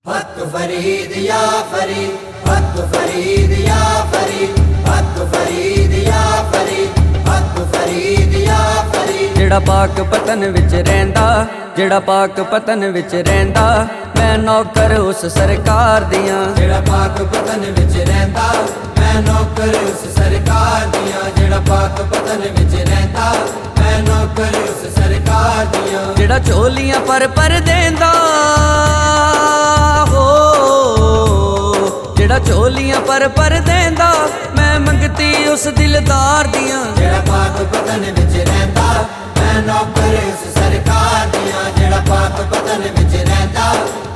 हक फरीद या फरीद, हक फरीद या फरीद, हक फरीद या फरीद, हक फरीद या फरीद। जेड़ा पाक पतन विच रहिंदा, जेड़ा पाक पतन विच रहिंदा, मैं नौकर उस सरकार दियां। जेड़ा पाक पतन विच रहिंदा, मैं नौकर उस सरकार दियां। जेड़ा पाक पतन विच रहिंदा, मैं नौकर उस सरकार दियां। जेड़ा झोलियां पर देंदा हो, जेड़ा झोलियां पर देंदा, मैं मंगती उस दिलदार दियां। जेड़ा पाक पतन विच रहिंदा, मैं नौकर उस सरकार दियां। जेड़ा पाक पतन विच रहिंदा,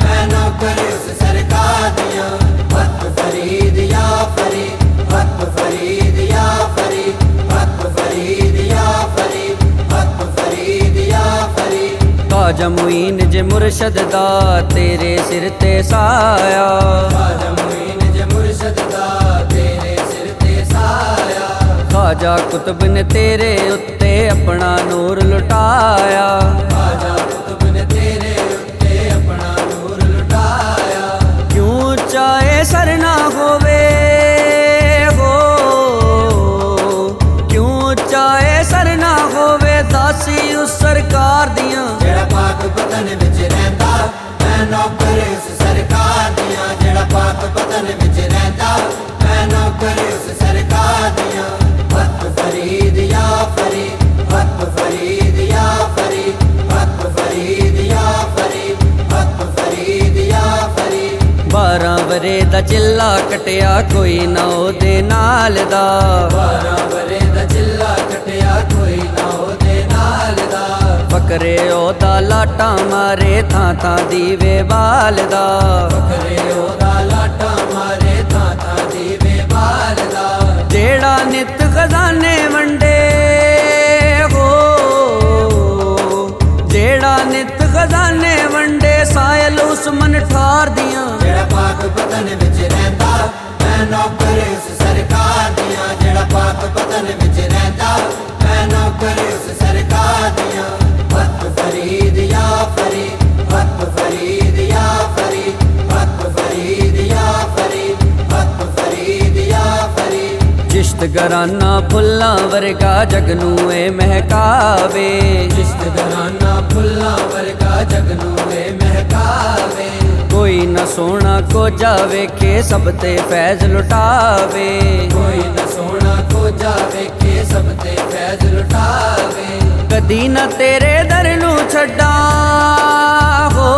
मैं नौकर उस सरकार दियां। हक फरीद या फरीद, हक फरीद या फरीद, हक फरीद या फरीद, हक फरीद या फरीद। ख्वाजा मुईन जे मुर्शद दा तेरे सिर ते साया, ख्वाजा मुईन जे मुर्शद दा तेरे सिर ते साया। ख्वाजा कुतुब ने तेरे उत्ते अपना नूर लुटाया। ख्वाजा कुतुब ने तेरे उत्ते अपना नूर लुटाया। क्यों चाहे सर ना होवे हो, क्यों चाहे सर ना होवे, दासी उस सरकार दियां। जेड़ा पाक पतन विच रहिंदा, मैं नौकर उस सरकार दियां। जेड़ा पाक पतन विच रहिंदा, मैं नौकर उस सरकार दियां। हक फरीद या फरीद, हक फरीद या फरीद, हक फरीद या फरीद, हक फरीद या फरीद। 12 वरे दा चिल्ला कटिया कोई ना ओदे नाल दा, 12 वरे दा चिल्ला कटिया कोई ना ओदे नाल दा। फकरे ओदा लाटा मारे थां दीवे बालदा। फकरे ओदा लाटा मारे थां दीवे बालदा। जेड़ा नित खजाने वंडे हो, जेड़ा नित खजाने वंडे, सायल उस्मन ठार दियां। जेड़ा पाक पतन विच रहिंदा, मैं नौकर उस सरकार दियां। जेड़ा पाक पतन विच रहिंदा, मैं नौकर उस सरकार दियां। हक फरीद या फरीद, हक फरीद या फरीद, हक फरीद या फरीद, हक फरीद या फरीद। चिश्त घराना फुल्लां वर्गा जगनू ए महकावे, चिश्त घराना फुल्लां वर्गा जगनू ए महकावे। कोई न सोना को जावे के सब ते फैज लुटावे। कोई न सोना को जावे के सब ते फैज लुटावे। कदी न तेरे दर नू छड्डा हो,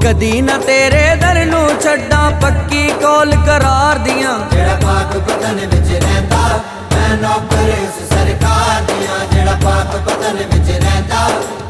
कदी न तेरे दर नू छड्डा, पक्की कौल करार दियां। जेड़ा पाक पतन विच रहिंदा, मैं नौकर उस सरकार दियां। जेड़ा पाक पतन विच रहिंदा,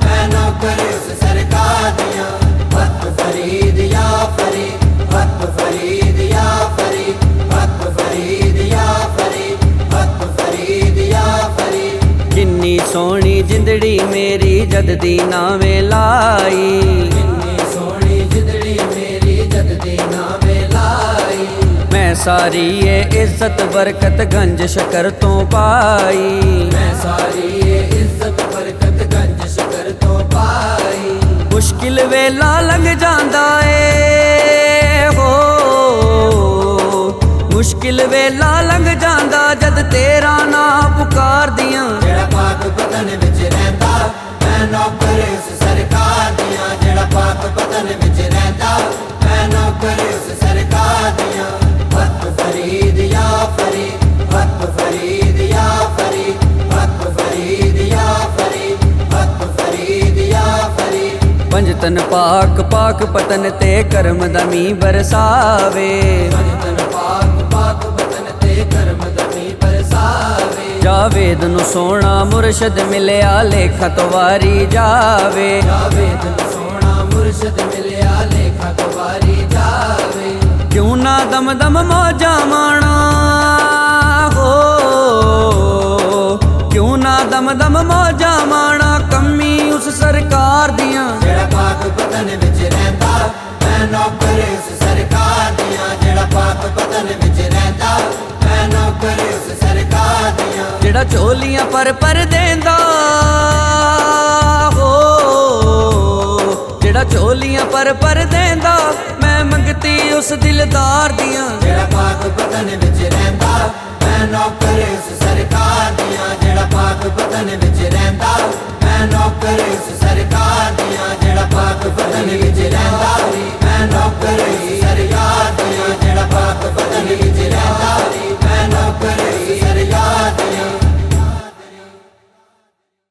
मैं नौकर उस सरकार दियां। हक फरीद या फरीद, हक फरीद या फरीद, हक फरीद या फरीद, हक फरीद या फरीद। किन्नी सोहनी जिंदड़ी मेरी जद दी नावे लाई, किन्नी सोहनी जिंदड़ी मेरी जद दी नावे लाई। मैं सारी ये इज्जत बरकत गंज शकर तो पाई। मैं सारी ये इज्जत बरकत गंज शकर तो पाई। मुश्किल वेला लंघ जांदा ए हो, मुश्किल वेला लंघ जांदा, जद तेरा ना पुकार दियां। जेड़ा पाक पतन विच रहिंदा, मैं नौकर उस सरकार दियां। जेड़ा पाक पतन विच रहिंदा, मैं नौकर उस सरकार दियां। हक फरीद या फरीद, हक फरीद या फरीद, हक फरीद या फरीद, हक फरीद या फरीद। पंजतन पाक पाक पतन ते करम दा मींह बरसावे। पंजतन पाक पाक पतन ते करम दा मींह बरसावे। जावेद नू सोना मुर्शद मिलिया, लेखा तो वारी जावे। जावेद नू सोना मुर्शद मिलिया, लेखा तो वारी जावे। क्यों ना दम दम मौजा माणा हो, क्यों ना दम दम मौजा माणा, कमी उस सरकार दियां। जेड़ा पाक पतन विच रहिंदा, मैं नौकर उस सरकार दियां। जेड़ा पाक पतन विच रहिंदा, मैं नौकर उस सरकार दियां। जेड़ा झोलियां पर देंदा हो, जेड़ा ਮੁੰਡਾ ਝੋਲੀਆਂ ਪਰ ਦੇਂਦਾ ਮੈਂ ਮੰਗਤੀ ਉਸ ਦਿਲਦਾਰ ਦੀਆਂ ਜਿਹੜਾ ਪਾਕ ਪਤਨ ਵਿੱਚ ਰਹਿੰਦਾ ਮੈਂ ਨੌਕਰ ਉਸ ਸਰਕਾਰ ਦੀਆਂ ਜਿਹੜਾ ਪਾਕ ਪਤਨ ਵਿੱਚ ਰਹਿੰਦਾ ਮੈਂ ਨੌਕਰ ਉਸ